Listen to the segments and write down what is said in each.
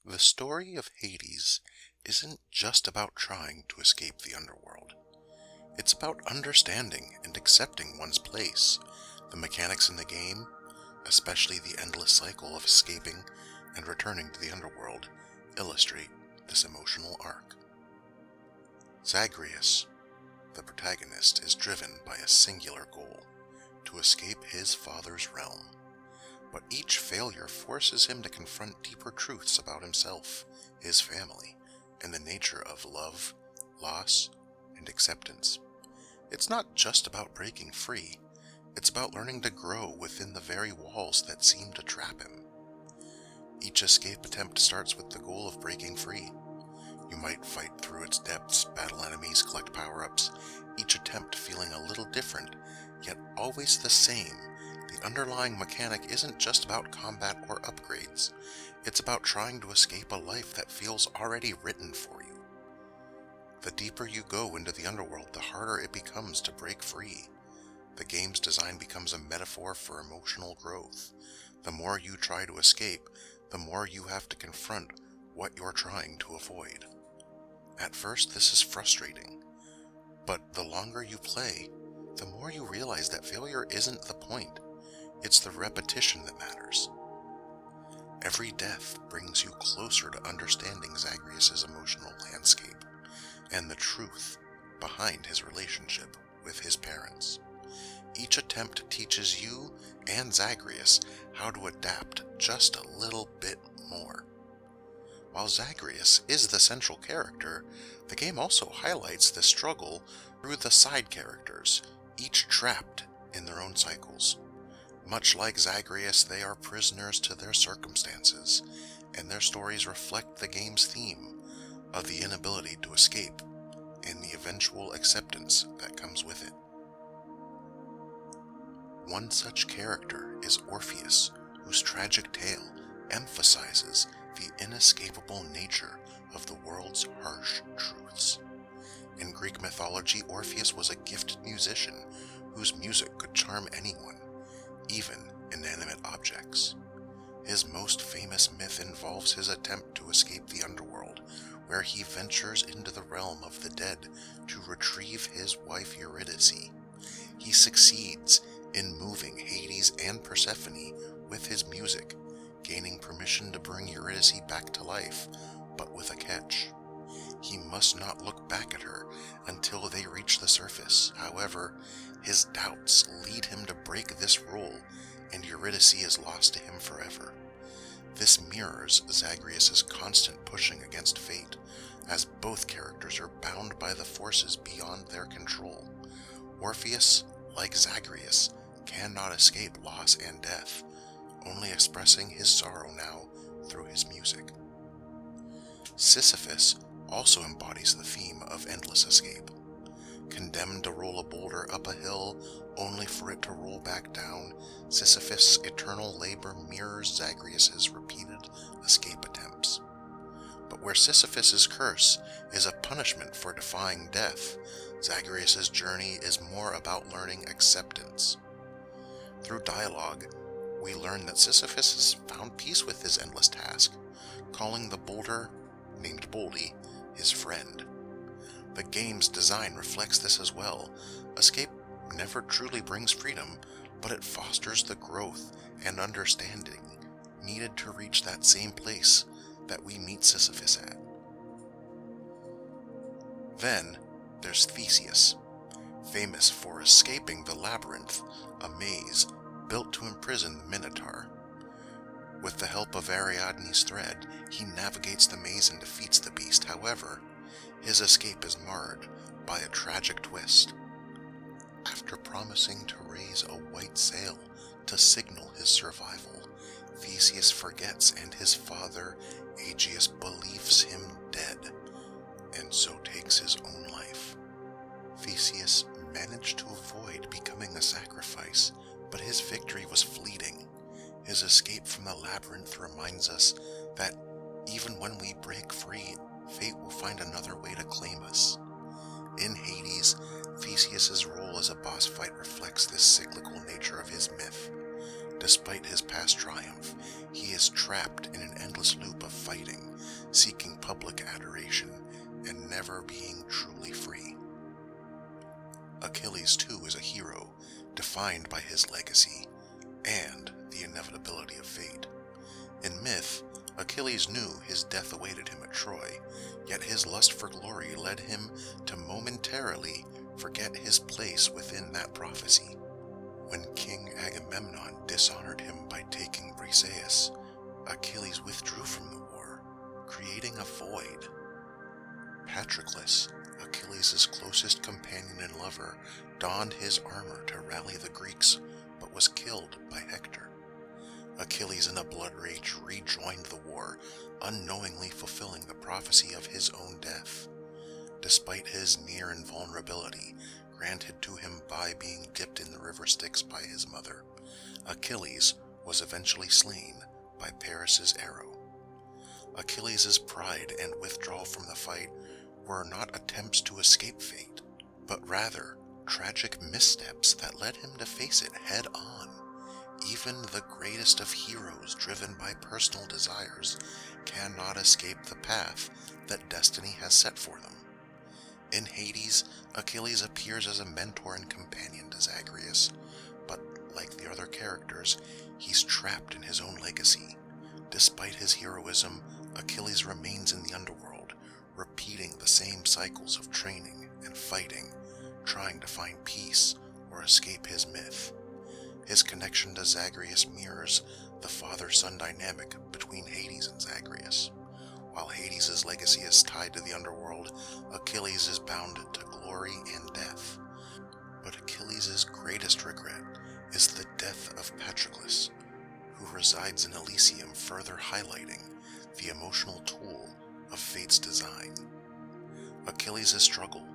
The story of Hades isn't just about trying to escape the underworld. It's about understanding and accepting one's place. The mechanics in the game, especially the endless cycle of escaping and returning to the underworld, illustrate this emotional arc. Zagreus, the protagonist, is driven by a singular goal: to escape his father's realm. But each failure forces him to confront deeper truths about himself, his family, and the nature of love, loss, and acceptance. It's not just about breaking free, it's about learning to grow within the very walls that seem to trap him. Each escape attempt starts with the goal of breaking free. You might fight through its depths, battle enemies, collect power-ups, each attempt feeling a little different, yet always the same. The underlying mechanic isn't just about combat or upgrades. It's about trying to escape a life that feels already written for you. The deeper you go into the underworld, the harder it becomes to break free. The game's design becomes a metaphor for emotional growth. The more you try to escape, the more you have to confront what you're trying to avoid. At first, this is frustrating, but the longer you play, the more you realize that failure isn't the point. It's the repetition that matters. Every death brings you closer to understanding Zagreus' emotional landscape and the truth behind his relationship with his parents. Each attempt teaches you and Zagreus how to adapt just a little bit more. While Zagreus is the central character, the game also highlights the struggle through the side characters, each trapped in their own cycles. Much like Zagreus, they are prisoners to their circumstances, and their stories reflect the game's theme of the inability to escape and the eventual acceptance that comes with it. One such character is Orpheus, whose tragic tale emphasizes the inescapable nature of the world's harsh truths. In Greek mythology, Orpheus was a gifted musician whose music could charm anyone, even inanimate objects. His most famous myth involves his attempt to escape the underworld, where he ventures into the realm of the dead to retrieve his wife Eurydice. He succeeds in moving Hades and Persephone with his music, gaining permission to bring Eurydice back to life, but with a catch. He must not look back at her until they reach the surface. However, his doubts lead him to break this rule, and Eurydice is lost to him forever. This mirrors Zagreus' constant pushing against fate, as both characters are bound by the forces beyond their control. Orpheus, like Zagreus, cannot escape loss and death, only expressing his sorrow now through his music. Sisyphus also embodies the theme of endless escape. Condemned to roll a boulder up a hill only for it to roll back down, Sisyphus' eternal labor mirrors Zagreus' repeated escape attempts. But where Sisyphus' curse is a punishment for defying death, Zagreus' journey is more about learning acceptance. Through dialogue, we learn that Sisyphus has found peace with his endless task, calling the boulder, named Boldy, his friend. The game's design reflects this as well. Escape never truly brings freedom, but it fosters the growth and understanding needed to reach that same place that we meet Sisyphus at. Then there's Theseus, famous for escaping the labyrinth, a maze built to imprison the Minotaur. With the help of Ariadne's thread, he navigates the maze and defeats the beast. However, his escape is marred by a tragic twist. After promising to raise a white sail to signal his survival, Theseus forgets, and his father, Aegeus, believes him dead, and so takes his own life. Theseus managed to avoid becoming a sacrifice, but his victory was fleeting. His escape from the labyrinth reminds us that even when we break free, fate will find another way to claim us. In Hades, Theseus' role as a boss fight reflects this cyclical nature of his myth. Despite his past triumph, he is trapped in an endless loop of fighting, seeking public adoration and never being truly free. Achilles, too, is a hero defined by his legacy and the inevitability of fate. In myth, Achilles knew his death awaited him at Troy, yet his lust for glory led him to momentarily forget his place within that prophecy. When King Agamemnon dishonored him by taking Briseis, Achilles withdrew from the war, creating a void. Patroclus, Achilles' closest companion and lover, donned his armor to rally the Greeks, but was killed by Hector. Achilles, in a blood rage, rejoined the war, unknowingly fulfilling the prophecy of his own death. Despite his near invulnerability, granted to him by being dipped in the river Styx by his mother, Achilles was eventually slain by Paris's arrow. Achilles' pride and withdrawal from the fight were not attempts to escape fate, but rather tragic missteps that led him to face it head on. Even the greatest of heroes, driven by personal desires, cannot escape the path that destiny has set for them. In Hades, Achilles appears as a mentor and companion to Zagreus, but like the other characters, he's trapped in his own legacy. Despite his heroism, Achilles remains in the underworld, repeating the same cycles of training and fighting, trying to find peace or escape his myth. His connection to Zagreus mirrors the father-son dynamic between Hades and Zagreus. While Hades' legacy is tied to the underworld, Achilles is bound to glory and death. But Achilles' greatest regret is the death of Patroclus, who resides in Elysium, further highlighting the emotional tool of fate's design. Achilles' struggle,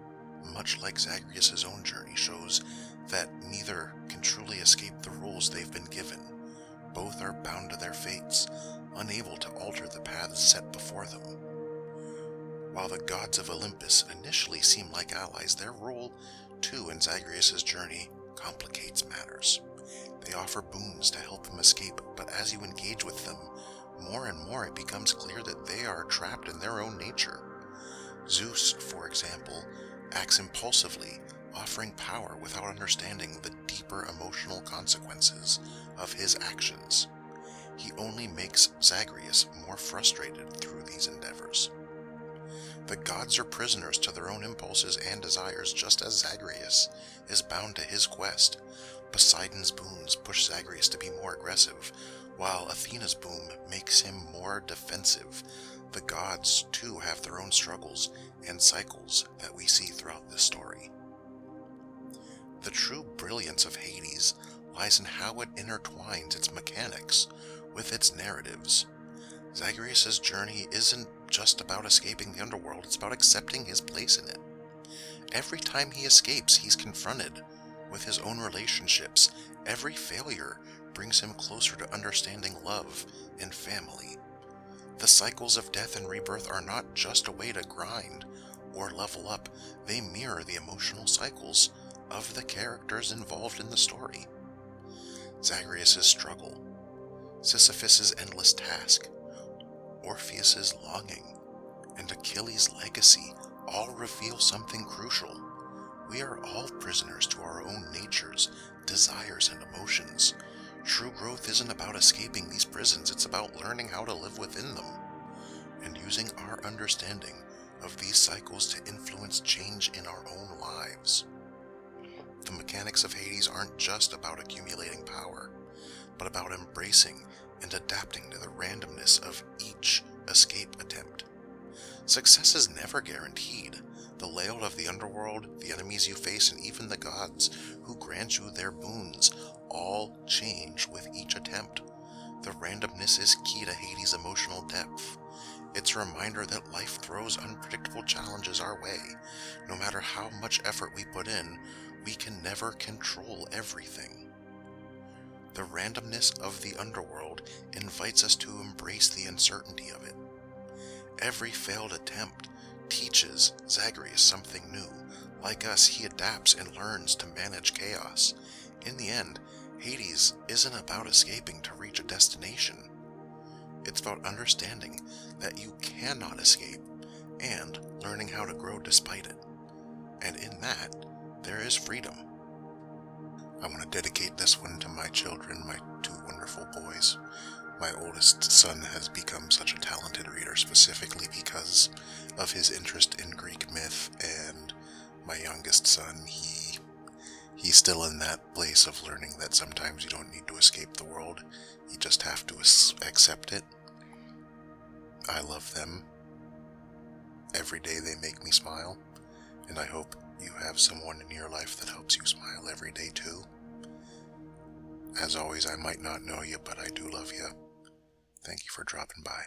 much like Zagreus' own journey, shows that neither can truly escape the rules they've been given. Both are bound to their fates, unable to alter the paths set before them. While the gods of Olympus initially seem like allies, their role, too, in Zagreus' journey complicates matters. They offer boons to help him escape, but as you engage with them, more and more it becomes clear that they are trapped in their own nature. Zeus, for example, acts impulsively, offering power without understanding the deeper emotional consequences of his actions. He only makes Zagreus more frustrated through these endeavors. The gods are prisoners to their own impulses and desires, just as Zagreus is bound to his quest. Poseidon's boons push Zagreus to be more aggressive, while Athena's boon makes him more defensive. The gods, too, have their own struggles and cycles that we see throughout this story. The true brilliance of Hades lies in how it intertwines its mechanics with its narratives. Zagreus' journey isn't just about escaping the underworld, it's about accepting his place in it. Every time he escapes, he's confronted with his own relationships. Every failure brings him closer to understanding love and family. The cycles of death and rebirth are not just a way to grind or level up, they mirror the emotional cycles of the characters involved in the story. Zagreus' struggle, Sisyphus' endless task, Orpheus' longing, and Achilles' legacy all reveal something crucial. We are all prisoners to our own natures, desires, and emotions. True growth isn't about escaping these prisons, it's about learning how to live within them, and using our understanding of these cycles to influence change in our own lives. The mechanics of Hades aren't just about accumulating power, but about embracing and adapting to the randomness of each escape attempt. Success is never guaranteed. The layout of the underworld, the enemies you face, and even the gods who grant you their boons all change with each attempt. The randomness is key to Hades' emotional depth. It's a reminder that life throws unpredictable challenges our way. No matter how much effort we put in, we can never control everything. The randomness of the underworld invites us to embrace the uncertainty of it. Every failed attempt teaches Zagreus something new. Like us, he adapts and learns to manage chaos. In the end, Hades isn't about escaping to reach a destination. It's about understanding that you cannot escape and learning how to grow despite it. And in that, there is freedom. I want to dedicate this one to my children, my two wonderful boys. My oldest son has become such a talented reader specifically because of his interest in Greek myth, and my youngest son, he's still in that place of learning that sometimes you don't need to escape the world, you just have to accept it. I love them. Every day they make me smile, and I hope you have someone in your life that helps you smile every day too. As always, I might not know you, but I do love you. Thank you for dropping by.